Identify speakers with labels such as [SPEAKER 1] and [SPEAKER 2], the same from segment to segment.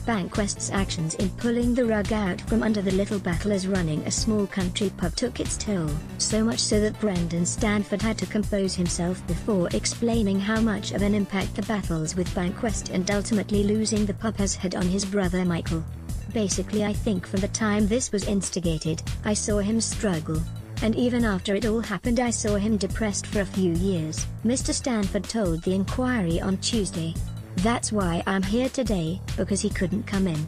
[SPEAKER 1] Bankwest's actions in pulling the rug out from under the little battlers running a small country pub took its toll, so much so that Brendan Stanford had to compose himself before explaining how much of an impact the battles with Bankwest and ultimately losing the pub has had on his brother Michael. Basically, I think from the time this was instigated, I saw him struggle. And even after it all happened, I saw him depressed for a few years, Mr. Stanford told the Inquiry on Tuesday. That's why I'm here today, because he couldn't come in.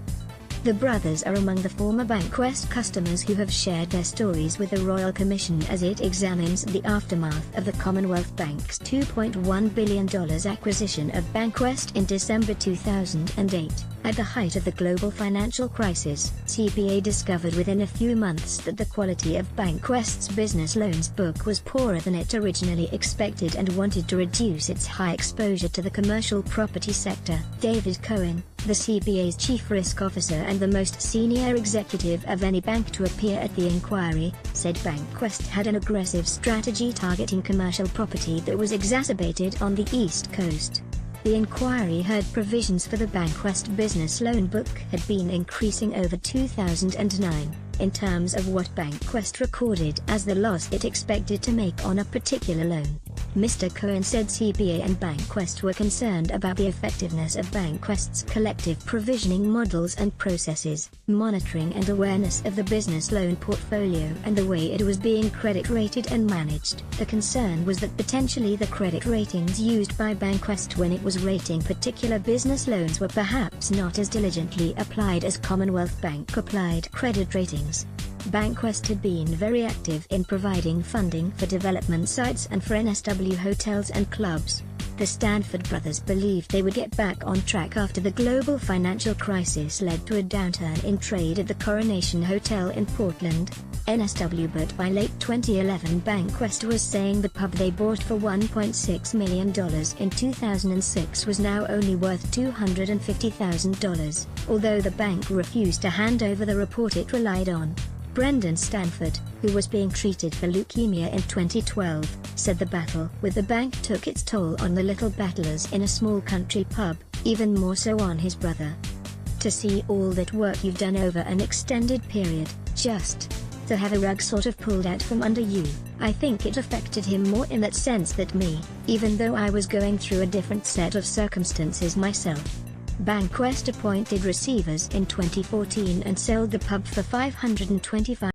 [SPEAKER 1] The brothers are among the former Bankwest customers who have shared their stories with the Royal Commission as it examines the aftermath of the Commonwealth Bank's $2.1 billion acquisition of Bankwest in December 2008. At the height of the global financial crisis, CBA discovered within a few months that the quality of Bankwest's business loans book was poorer than it originally expected and wanted to reduce its high exposure to the commercial property sector. David Cohen, the CBA's chief risk officer and the most senior executive of any bank to appear at the inquiry, said Bankwest had an aggressive strategy targeting commercial property that was exacerbated on the East Coast. The inquiry heard provisions for the Bankwest business loan book had been increasing over 2009, in terms of what Bankwest recorded as the loss it expected to make on a particular loan. Mr. Cohen said CBA and Bankwest were concerned about the effectiveness of Bankwest's collective provisioning models and processes, monitoring and awareness of the business loan portfolio and the way it was being credit rated and managed. The concern was that potentially the credit ratings used by Bankwest when it was rating particular business loans were perhaps not as diligently applied as Commonwealth Bank applied credit ratings. Bankwest had been very active in providing funding for development sites and for NSW hotels and clubs. The Stanford brothers believed they would get back on track after the global financial crisis led to a downturn in trade at the Coronation Hotel in Portland, NSW, but by late 2011 Bankwest was saying the pub they bought for $1.6 million in 2006 was now only worth $250,000, although the bank refused to hand over the report it relied on. Brendan Stanford, who was being treated for leukemia in 2012, said the battle with the bank took its toll on the little battlers in a small country pub, even more so on his brother. To see all that work you've done over an extended period, just to have a rug sort of pulled out from under you, I think it affected him more in that sense that me, even though I was going through a different set of circumstances myself. Bankwest appointed receivers in 2014 and sold the pub for $525